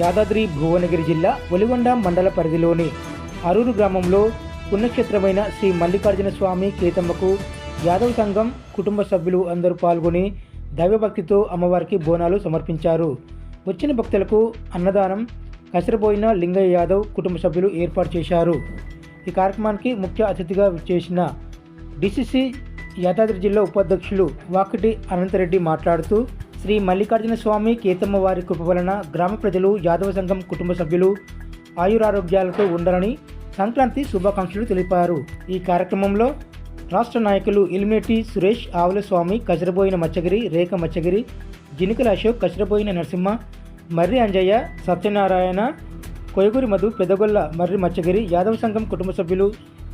యాదాద్రి భువనగిరి జిల్లా ఒలిగొండ మండల పరిధిలోని అరూరు గ్రామంలో పుణ్యక్షేత్రమైన శ్రీ మల్లికార్జున స్వామి కేతమ్మకు యాదవ్ సంఘం కుటుంబ సభ్యులు అందరూ పాల్గొని దైవభక్తితో అమ్మవారికి బోనాలు సమర్పించారు. వచ్చిన భక్తులకు అన్నదానం కసిరబోయిన లింగయ్య యాదవ్ కుటుంబ సభ్యులు ఏర్పాటు చేశారు. ఈ కార్యక్రమానికి ముఖ్య అతిథిగా చేసిన డిసిసి యాదాద్రి జిల్లా ఉపాధ్యక్షులు వాకిటి అనంతరెడ్డి మాట్లాడుతూ శ్రీ మల్లికార్జున స్వామి కేతమ్మ వారి కృప వలన గ్రామ ప్రజలు యాదవ సంఘం కుటుంబ సభ్యులు ఆయురారోగ్యాలతో ఉండాలని సంక్రాంతి శుభాకాంక్షలు తెలిపారు. ఈ కార్యక్రమంలో రాష్ట్ర నాయకులు ఇలిమినేటి సురేష్, ఆవుల స్వామి, కసిరబోయిన మచ్చగిరి, రేఖ మచ్చగిరి, జినికల అశోక్, కసిరబోయిన నరసింహ, మర్రి అంజయ్య, సత్యనారాయణ, కొయగూరి మధు, పెదగొల్ల మర్రి మచ్చగిరి, యాదవ సంఘం కుటుంబ సభ్యులు,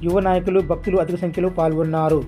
యువ నాయకులు, భక్తులు అధిక సంఖ్యలో పాల్గొన్నారు.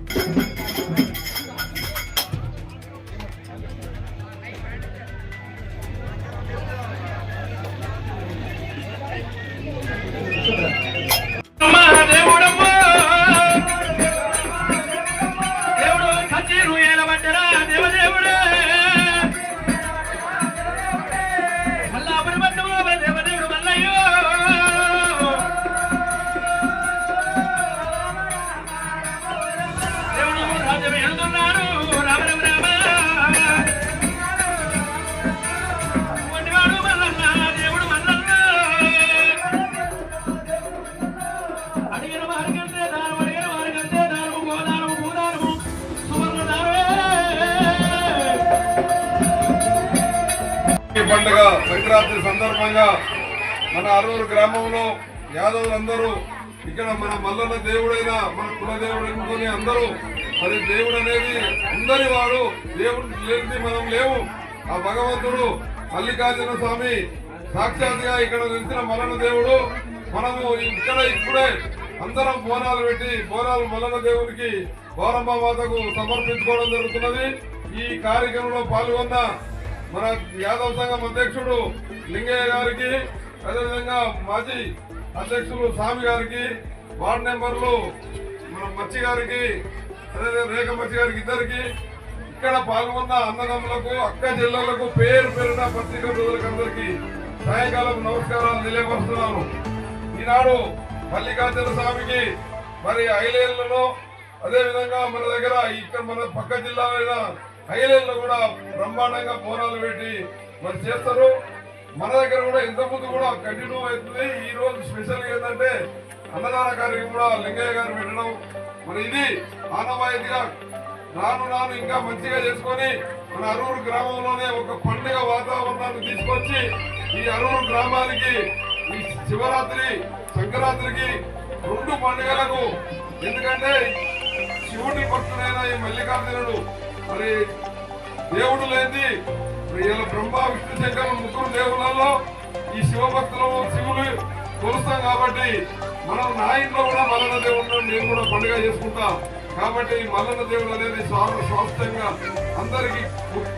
పండుగ సంక్రాంతి సందర్భంగా మన అరూరు గ్రామంలో యాదవులందరూ ఇక్కడ మన మల్లన్న దేవుడైన మన కులదేవుడు అనుకుని అందరూ మరి దేవుడు అనేది అందరి వాడు, దేవుడు లేనిది మనం లేవు. ఆ భగవంతుడు మల్లికార్జున స్వామి సాక్షాత్గా ఇక్కడ నిలిచిన మల్లన్న దేవుడు. మనము ఇక్కడ ఇప్పుడే అందరం బోనాలు పెట్టి బోనాలు మల్లన్న దేవుడికి గౌరమ్మ మాతకు సమర్పించుకోవడం జరుగుతున్నది. ఈ కార్యక్రమంలో పాల్గొన్న మన యాదవ సంఘం అధ్యక్షుడు లింగయ్య గారికి, అదేవిధంగా మాజీ అధ్యక్షులు స్వామి గారికి, వార్డు మెంబర్లు మన మచ్చి గారికి, అదేవిధంగా రేఖ మచ్చి గారికి, ఇద్దరికి, ఇక్కడ పాల్గొన్న అన్నదమ్ములకు, అక్క జిల్లాలకు పేరు పేరున పత్రికా ప్రజలకు అందరికీ సాయంకాలం నమస్కారాలు తెలియపరుస్తున్నాను. ఈనాడు మల్లికార్జున స్వామికి మరి ఐలేళ్లలో, అదేవిధంగా మన దగ్గర ఇక్కడ మన పక్క జిల్లా ఐలేళ్లలో కూడా బ్రహ్మాండంగా బోనాలు పెట్టి మరి చేస్తారు. మన దగ్గర కూడా ఇంతకుముందు కూడా కంటిన్యూ అవుతుంది. ఈ రోజు స్పెషల్ ఏంటంటే అన్నదాన కార్యక్రమం కూడా లింగయ్య గారు పెట్టడం, మరి ఇది ఆనవాయితీగా రాను ఇంకా మంచిగా చేసుకొని మన అరూరు గ్రామంలోనే ఒక పండుగ వాతావరణాన్ని తీసుకొచ్చి ఈ అరూరు గ్రామానికి ఈ శివరాత్రి సంక్రాంతికి రెండు పండుగలకు, ఎందుకంటే శివుడి భక్తుడైన ఈ మల్లికార్జునుడు మరి దేవుడు లేని ఇలా బ్రహ్మ విష్ణు శంకర ముగ్గురు దేవుళ్ళలో ఈ శివభక్తులు శివులు కొలుస్తాం. కాబట్టి మనం నా ఇంట్లో కూడా మల్లన్న దేవుడు నేను కూడా పండుగ చేసుకుంటాం. కాబట్టి మల్లన్న దేవుడు అనేది స్వాస్థ్యంగా అందరికీ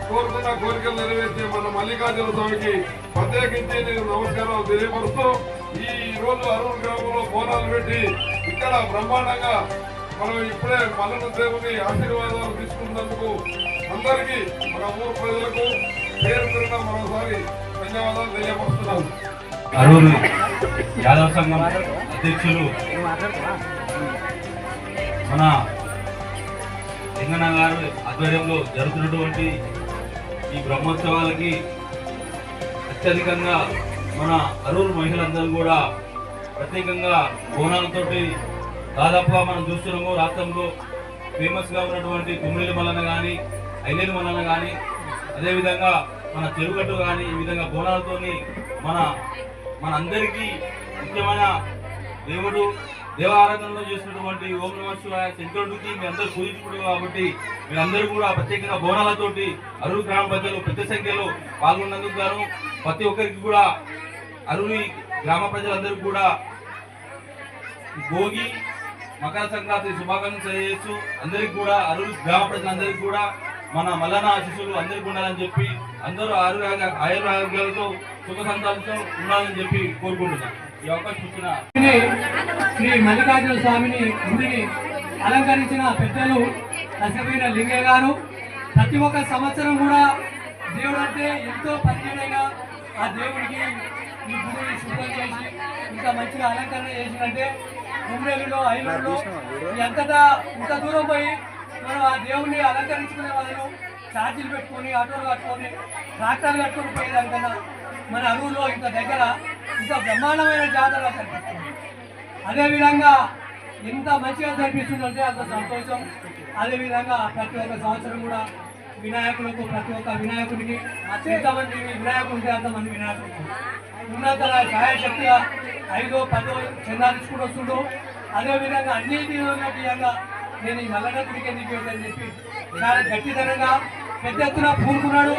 కోరుకున్న కోరికలు నెరవేర్చే మన మల్లికార్జున స్వామికి ప్రత్యేకించి నేను నమస్కారాలు తెలియపరుస్తూ ఈ రోజు అరూరు గ్రామంలో బోనాలు పెట్టి ఇక్కడ బ్రహ్మాండంగా మనం ఇప్పుడే మల్లన్న దేవుని ఆశీర్వాదాలు తీసుకున్నందుకు అందరికీ మన ఊరు ప్రజలకు పేరు పేరున మరోసారి ధన్యవాదాలు తెలియపరుస్తున్నాను. అరూరు యాదవ సంఘం అధ్యక్షులు మన లింగన్న గారు ఆధ్వర్యంలో జరుగుతున్నటువంటి ఈ బ్రహ్మోత్సవాలకి అత్యధికంగా మన అరూరు మహిళలందరూ కూడా ప్రత్యేకంగా బోనాలతోటి దాదాపుగా మనం చూస్తున్నాము. రాష్ట్రంలో ఫేమస్గా ఉన్నటువంటి కుమ్మిడి మల్లన్న కానీ, ఐలేరు మల్లన్న కానీ, అదేవిధంగా మన చెరుగట్టు కానీ, ఈ విధంగా బోనాలతోని మన అందరికీ ముఖ్యమైన దేవుడు దేవారాధనలో చేసినటువంటి ఓం నమః శివాయ శంకరుడికి మీ అందరూ పూజించుకుంటు కాబట్టి మీరందరూ కూడా ప్రత్యేకంగా బోనాలతోటి అరూరు గ్రామ ప్రజలు పెద్ద సంఖ్యలో పాల్గొన్నందుకు గాను ప్రతి ఒక్కరికి కూడా అరూరు గ్రామ ప్రజలందరూ కూడా భోగి మకర సంక్రాంతి శుభాకాంక్షలు తెలియజేస్తూ అందరికి కూడా అరూరు గ్రామ ప్రజలందరికీ కూడా మన మల్లన్న ఆశీస్సులు అందరికీ ఉండాలని చెప్పి అందరూ ఆయుర్వేదాలతో సుఖ సంతానంతో ఉండాలని చెప్పి కోరుకుంటున్నాను. ఈ అవకాశం ఇచ్చిన శ్రీ మల్లికార్జున స్వామిని గుడిని అలంకరించిన పెద్దలు కసిరబోయిన లింగయ్య గారు ప్రతి ఒక్క సంవత్సరం కూడా దేవుడు అంటే ఎంతో పరిచయమైన ఆ దేవుడికి ఈ గుడిని శుభ్రం చేసి ఇంత మంచిగా అలంకరణ చేసిందంటే కుమ్రేలులో ఐలూరులో ఎంతటా ఇంత దూరం పోయి మనం ఆ దేవుణ్ణి అలంకరించుకునే వాళ్ళు ఛార్జీలు పెట్టుకొని ఆటోలు కట్టుకొని ట్రాక్టర్లు కట్టుకొని పోయేదానికన్నా మన అరువులో ఇంత దగ్గర ఇంత బ్రహ్మాండమైన జాతర కనిపిస్తుంది. అదేవిధంగా ఎంత మంచిగా కనిపిస్తుందంటే అంత సంతోషం. అదేవిధంగా ప్రతి ఒక్క సంవత్సరం కూడా వినాయకులకు ప్రతి ఒక్క వినాయకుడికి ఎంతమంది వినాయకుడు ఉంటే అంతమంది వినాయకుడికి ఉన్నత సహాయశక్తిగా 5, 10 చందాలు తీసుకుని వస్తుండు. అదేవిధంగా అన్నిటి విధంగా నేను ఈ మల్లన్న గుడికి ఎందుకు అని చెప్పి చాలా గట్టిదనంగా పెద్ద ఎత్తున పూనుకున్నాడు.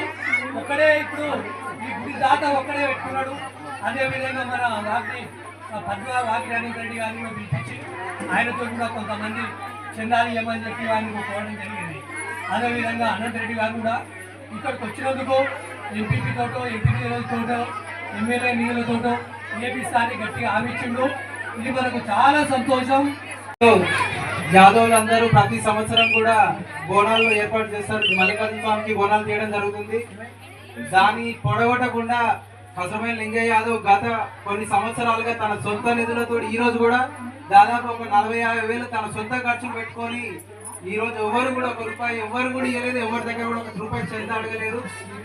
ఒక్కడే ఇప్పుడు ఈ గుడి దాత ఒక్కడే పెట్టుకున్నాడు. అదేవిధంగా మన వాకి అనంత రెడ్డి గారిని పిలిపించి ఆయనతో కూడా కొంతమంది చందాలు ఇవ్వమని చెప్పి ఆయనకు కోవడం జరిగింది. అదేవిధంగా అనంత రెడ్డి గారు కూడా ఇక్కడికి వచ్చినందుకు ఎంపీపీతోటో ఎంపీ నిధులతోటో ఎమ్మెల్యే నిధులతోటో ఏపీసారి గట్టిగా హామీచ్చిండు. ఇది మనకు చాలా సంతోషం. యాదవులందరూ ప్రతి సంవత్సరం కూడా బోనాలు ఏర్పాటు చేస్తారు. మల్లికార్జున స్వామికి బోనాలు చేయడం జరుగుతుంది. దాన్ని పొడగొట్టకుండా కసమైన లింగయ్య యాదవ్ గత కొన్ని సంవత్సరాలుగా తన సొంత నిధులతో ఈ రోజు కూడా దాదాపు ఒక 40-50 వేలు తన సొంత ఖర్చులు పెట్టుకొని ఈ రోజు ఎవరు కూడా ఒక రూపాయి ఎవరు కూడా ఇవ్వలేదు. ఎవరి దగ్గర కూడా 1 రూపాయి చెంత అడగలేదు.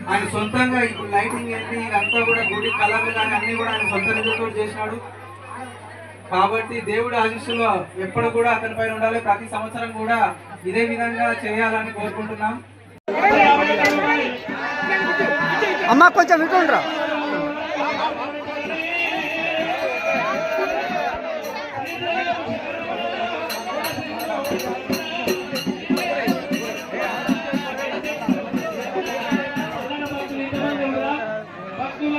ఆయన సొంతంగా ఇప్పుడు లైటింగ్ ఏంటి ఇదంతా కూడా గుడి కలర్లు కానీ అన్ని కూడా ఆయన సొంత నిధులతో చేసినాడు. కాబట్టి దేవుడి ఆశీస్సులో ఎప్పుడు కూడా అతని పైన ఉండాలి. ప్రతి సంవత్సరం కూడా ఇదే విధంగా చేయాలని కోరుకుంటున్నాం. అమ్మా కొంచెం ఇటు ఉండరా. భక్తుల